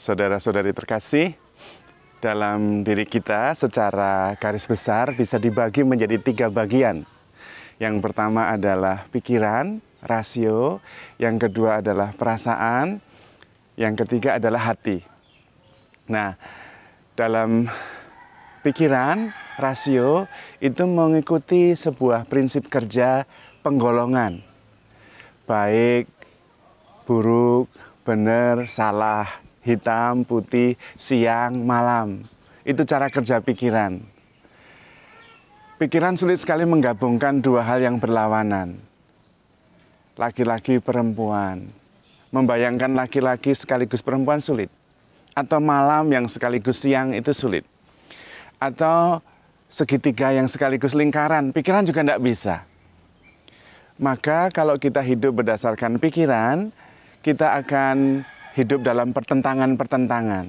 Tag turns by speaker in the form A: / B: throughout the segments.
A: Saudara-saudari terkasih, dalam diri kita secara garis besar bisa dibagi menjadi 3 bagian. Yang pertama adalah pikiran, rasio, yang kedua adalah perasaan, yang ketiga adalah hati. Nah, dalam pikiran, rasio itu mengikuti sebuah prinsip kerja penggolongan. Baik, buruk, benar, salah, hitam, putih, siang, malam. Itu cara kerja pikiran. Pikiran sulit sekali menggabungkan 2 hal yang berlawanan. Laki-laki, perempuan. Membayangkan laki-laki sekaligus perempuan sulit. Atau malam yang sekaligus siang itu sulit. Atau segitiga yang sekaligus lingkaran, pikiran juga tidak bisa. Maka kalau kita hidup berdasarkan pikiran, kita akan hidup dalam pertentangan-pertentangan.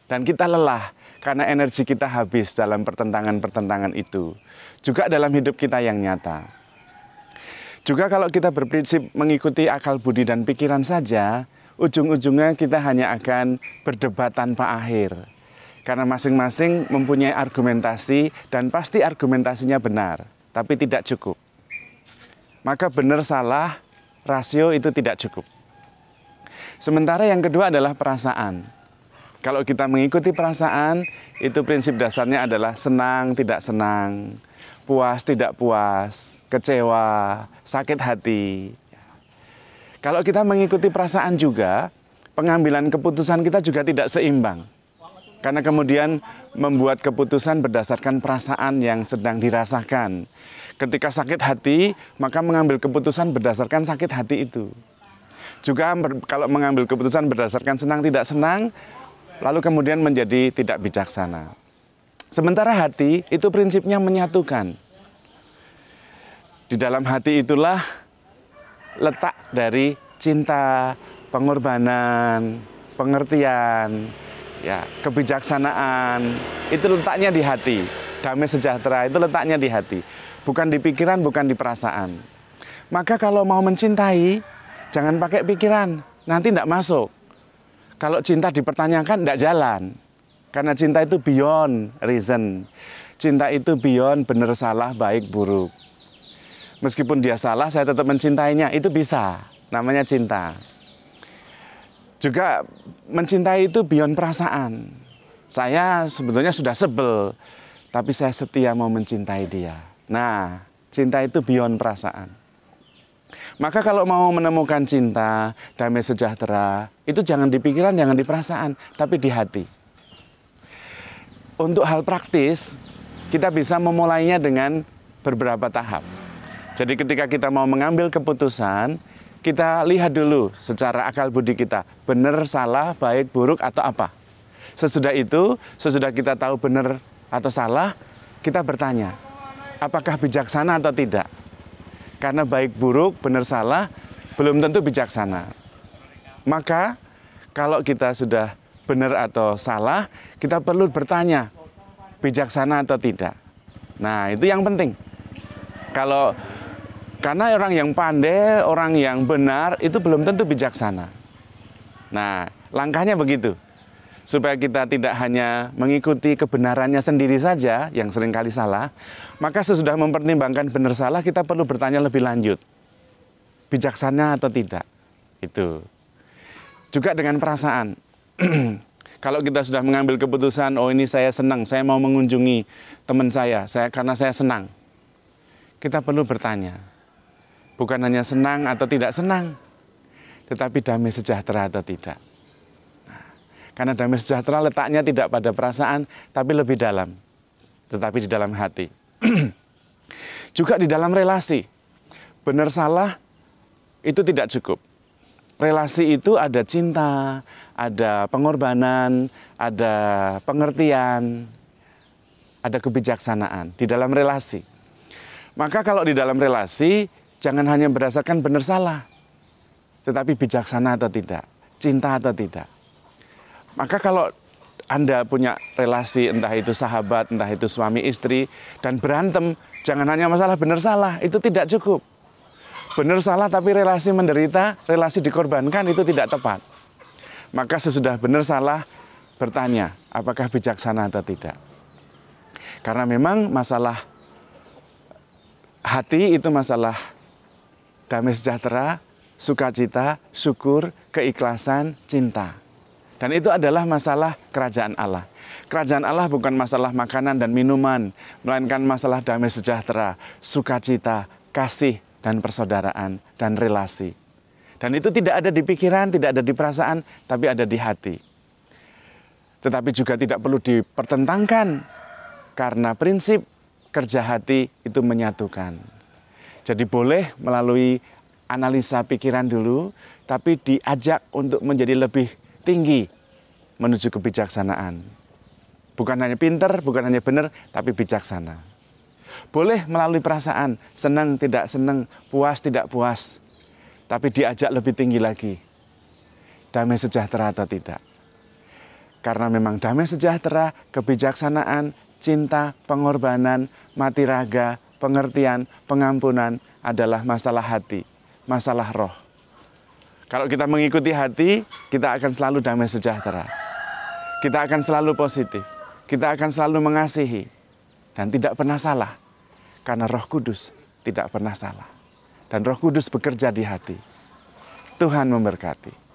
A: Dan kita lelah karena energi kita habis dalam pertentangan-pertentangan itu. Juga dalam hidup kita yang nyata. Juga kalau kita berprinsip mengikuti akal budi dan pikiran saja, ujung-ujungnya kita hanya akan berdebat tanpa akhir. Karena masing-masing mempunyai argumentasi dan pasti argumentasinya benar, tapi tidak cukup. Maka benar salah, rasio itu tidak cukup. Sementara yang kedua adalah perasaan. Kalau kita mengikuti perasaan, itu prinsip dasarnya adalah senang, tidak senang, puas, tidak puas, kecewa, sakit hati. Kalau kita mengikuti perasaan juga, pengambilan keputusan kita juga tidak seimbang. Karena kemudian membuat keputusan berdasarkan perasaan yang sedang dirasakan. Ketika sakit hati, maka mengambil keputusan berdasarkan sakit hati itu. Juga kalau mengambil keputusan berdasarkan senang tidak senang, lalu kemudian menjadi tidak bijaksana. Sementara hati itu prinsipnya menyatukan. Di dalam hati itulah letak dari cinta, pengorbanan, pengertian, ya, kebijaksanaan. Itu letaknya di hati. Damai sejahtera itu letaknya di hati. Bukan di pikiran, bukan di perasaan. Maka kalau mau mencintai, jangan pakai pikiran, nanti tidak masuk. Kalau cinta dipertanyakan, tidak jalan. Karena cinta itu beyond reason. Cinta itu beyond benar salah, baik buruk. Meskipun dia salah, saya tetap mencintainya. Itu bisa, namanya cinta. Juga mencintai itu beyond perasaan. Saya sebetulnya sudah sebel, tapi saya setia mau mencintai dia. Nah, cinta itu beyond perasaan. Maka kalau mau menemukan cinta, damai sejahtera, itu jangan di pikiran, jangan di perasaan, tapi di hati. Untuk hal praktis, kita bisa memulainya dengan beberapa tahap. Jadi ketika kita mau mengambil keputusan, kita lihat dulu secara akal budi kita, benar, salah, baik, buruk, atau apa. Sesudah itu, sesudah kita tahu benar atau salah, kita bertanya, apakah bijaksana atau tidak? Karena baik buruk, benar salah, belum tentu bijaksana. Maka kalau kita sudah benar atau salah, kita perlu bertanya, bijaksana atau tidak. Nah, itu yang penting. Karena orang yang pandai, orang yang benar, itu belum tentu bijaksana. Nah, langkahnya begitu. Supaya kita tidak hanya mengikuti kebenarannya sendiri saja, yang seringkali salah, maka sesudah mempertimbangkan benar salah, kita perlu bertanya lebih lanjut. Bijaksana atau tidak? Itu. Juga dengan perasaan. Kalau kita sudah mengambil keputusan, oh ini saya senang, saya mau mengunjungi teman saya karena saya senang. Kita perlu bertanya. Bukan hanya senang atau tidak senang, tetapi damai sejahtera atau tidak. Karena damai sejahtera letaknya tidak pada perasaan, tapi lebih dalam. Tetapi di dalam hati. Juga di dalam relasi. Benar salah, itu tidak cukup. Relasi itu ada cinta, ada pengorbanan, ada pengertian, ada kebijaksanaan di dalam relasi. Maka kalau di dalam relasi, jangan hanya berdasarkan benar salah, tetapi bijaksana atau tidak, cinta atau tidak. Maka kalau Anda punya relasi, entah itu sahabat, entah itu suami istri, dan berantem, jangan hanya masalah benar salah, itu tidak cukup. Benar salah tapi relasi menderita, relasi dikorbankan, itu tidak tepat. Maka sesudah benar salah, bertanya, apakah bijaksana atau tidak. Karena memang masalah hati itu masalah damai sejahtera, sukacita, syukur, keikhlasan, cinta. Dan itu adalah masalah kerajaan Allah. Kerajaan Allah bukan masalah makanan dan minuman, melainkan masalah damai sejahtera, sukacita, kasih, dan persaudaraan, dan relasi. Dan itu tidak ada di pikiran, tidak ada di perasaan, tapi ada di hati. Tetapi juga tidak perlu dipertentangkan, karena prinsip kerja hati itu menyatukan. Jadi boleh melalui analisa pikiran dulu, tapi diajak untuk menjadi lebih tinggi menuju kebijaksanaan. Bukan hanya pinter, bukan hanya benar, tapi bijaksana. Boleh melalui perasaan, senang, tidak senang, puas, tidak puas. Tapi diajak lebih tinggi lagi. Damai sejahtera atau tidak. Karena memang damai sejahtera, kebijaksanaan, cinta, pengorbanan, mati raga, pengertian, pengampunan adalah masalah hati, masalah roh. Kalau kita mengikuti hati, kita akan selalu damai sejahtera. Kita akan selalu positif. Kita akan selalu mengasihi. Dan tidak pernah salah. Karena Roh Kudus tidak pernah salah. Dan Roh Kudus bekerja di hati. Tuhan memberkati.